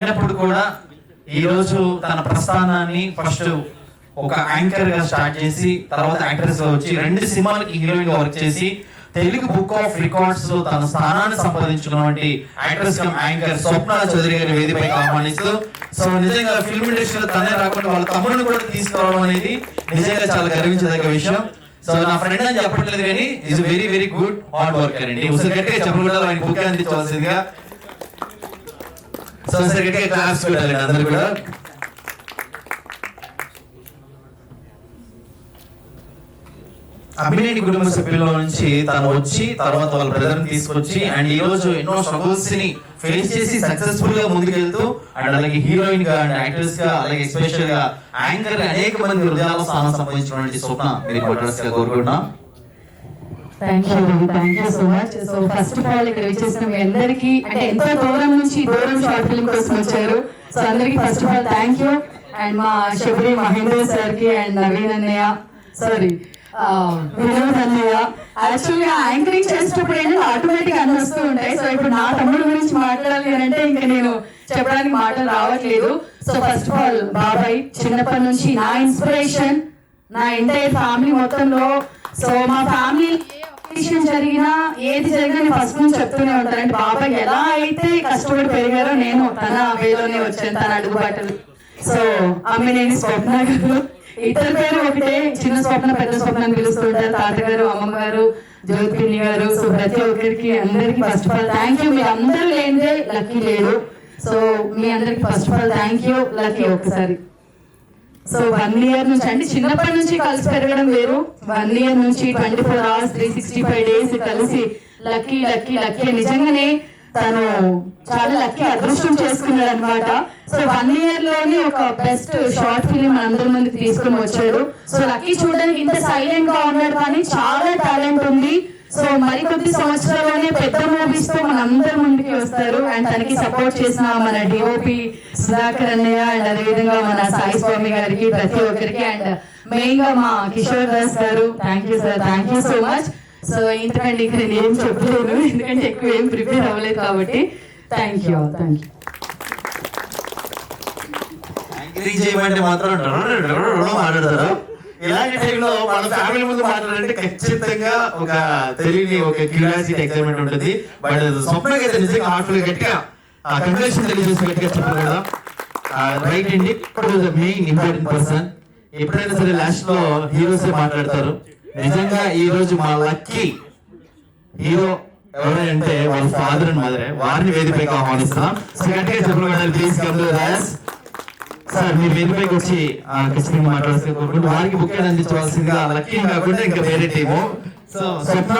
అయినప్పుడు కూడా ఈ రోజు తన ప్రస్థానాన్ని ఫస్ట్ ఒక యాంకర్ గా స్టార్ట్ చేసి తర్వాత యాక్ట్రెస్ గా వచ్చి 2 సినిమాలకి హీరోయిన్ గా వర్క్ చేసి తెలుగు బుక్ ఆఫ్ రికార్డ్స్ లో తన స్థానాన్ని సంపాదించుకున్నటువంటి యాక్ట్రెస్ కమ్ యాంకర్ స్వప్న చౌదరి గారి వేదికపైకి ఆహ్వానిస్తూ సో నిజంగా ఫిల్మ్ ఇండస్ట్రీలో తనే రాకుండా వాళ్ళ తమ్ముడిని కూడా తీసుకురావడం అనేది నిజంగా చాలా గర్వించదగ్గ విషయం. సో నా ఫ్రెండ్ అని చెప్పట్లేదు కానీ is very very good hard worker అండి. ఒకసారి గట్టిగా చెప్పకుండా ఆయన బుక్ అందించవలసిందిగా. సో ఒకసారి గట్టిగా క్లాస్ పెట్టాలండి అందరు కూడా. అభినేని కుటుంబ సభ్యుల నుంచి తను వచ్చి తర్వాత వాళ్ళ బ్రదర్ తీసుకొచ్చి అండ్ ఈ రోజు ఎన్నో స్ట్రగుల్స్ ని ఫేస్ చేసి సక్సెస్ఫుల్ గా ముందుకెళ్తూ అండ్ అలాగే హీరోయిన్ గా అండ్ యాక్ట్రెస్ గా అలాగే ఎస్పెషల్ గా యాంకర్ అనేక మంది హృదయాల్లో స్థానం సంపాదించినటువంటి స్వప్న మీరు అడ్రస్ గా కోరుకుంటున్నాం. Thank you so much. So first of all ఇక్కడ వచ్చేసిన మీ అందరికీ అంటే ఎంతో దూరం నుంచి దూరం షార్ట్ ఫిల్మ్ కోసం వచ్చారు. సో అందరికి first of all thank you. And మా శబరి మహేంద్ర సార్ కి అండ్ నవీన్ అన్నయ్య వినోద్ అన్నయ్య యాక్చువల్గా యాంకరింగ్ చేసేటప్పుడు ఏంటంటే ఆటోమేటిక్ అన్ని వస్తూ ఉంటాయి. సో ఇప్పుడు నా తమ్ముడు గురించి మాట్లాడాలి అని అంటే ఇంకా నేను చెప్పడానికి మాటలు రావట్లేదు. సో ఫస్ట్ ఆఫ్ ఆల్ బాబాయ్ చిన్నప్పటి నుంచి నా ఇన్స్పిరేషన్, నా ఎంటైర్ ఫ్యామిలీ మొత్తంలో. సో మా ఫ్యామిలీ విషయం జరిగినా ఏది జరిగినా నేను ఫస్ట్ నుంచి చెప్తూనే ఉంటాను. అంటే బాబాయ్ ఎలా అయితే కష్టపడి పెరిగారో నేను తన వేలోనే వచ్చాను, తన అడుగుబాటలు. సో అమ్మినేని స్వప్న గారు ఇద్దరు పేరు ఒకటే, చిన్న స్వప్న పెద్ద స్వప్న అని పిలుస్తుంటారు. తాతగారు, అమ్మగారు, జ్యోతిపిన్ని గారు. సో ప్రతి ఒక్కరికి అందరికి first of all thank you. మీ అందరూ లేనిదే లక్కీ లేడు. సో మీ అందరికి first of all thank you. Lucky ఒక్కసారి. సో 1 year నుంచి అంటే చిన్నప్పటి నుంచి కలిసి పెరగడం వేరు, 1 year నుంచి 24 hours 365 days కలిసి లక్కీ లక్కీ లక్కీ నిజంగానే తను చాలా లక్కీ అదృష్టం చేసుకున్నాడు అనమాట. సో 1 year లోనే ఒక బెస్ట్ షార్ట్ ఫిలిం మనందరి ముందుకు తీసుకుని వచ్చాడు. సో లక్కీ చూడడానికి ఇంత సైలెంట్ గా ఉన్నాడు కానీ చాలా టాలెంట్ ఉంది. సో మరికొద్ది సంవత్సరాల్లోనే పెద్ద మూవీస్ తో మన అందరి ముందుకి వస్తారు. అండ్ తనకి సపోర్ట్ చేసిన మన డిఓపి సుధాకర్ అన్నయ్య అండ్ అదేవిధంగా మన సాయి స్వామి గారికి ప్రతి ఒక్కరికి అండ్ మెయిన్ గా మా కిషోర్ దాస్ గారు thank you sir, thank you so much. So ఇంతకంటే ఇక్కడ నేను ఏం చెప్పలేను ఎందుకంటే ఎక్కువ ఏం ప్రిపేర్ అవ్వలేదు కాబట్టి థ్యాంక్ యూ. చేయమంటే మాత్రం మాట్లాడతారు. ఇలాంటి టైంలో మన ఫ్యామిలీ ముందు మాట్లాడాలంటే ఖచ్చితంగా ఒక తెలియని ఒక క్యూరియాసిటీ ఎక్సైట్మెంట్ ఉంటుంది. బట్ స్వప్నకి అయితే నిజంగా హార్ట్ఫుల్ గట్టిగా కంగ్రాచులేషన్ తెలియజేసి గట్టిగా చెప్పారు కదా. రైట్ అండి, మెయిన్ ఇంపార్టెంట్ పర్సన్. ఎప్పుడైనా సరే లాస్ట్ లో హీరోస్ మాట్లాడతారు. నిజంగా ఈ రోజు మా లక్కీ హీరో ఎవరంటే వాళ్ళ ఫాదర్ అండ్ మదర్, వారిని వేదికపైకి ఆహ్వానిస్తున్నాం. సో గట్టిగా చెప్పాలి please come to us. Sir మీరు వేదికపైకి వచ్చి ఖచ్చితంగా మాట్లాడుతూ వారికి బుక్ అందించవలసిందిగా లక్కీ కాకుండా ఇంకా వేరే టీము. సో స్వప్న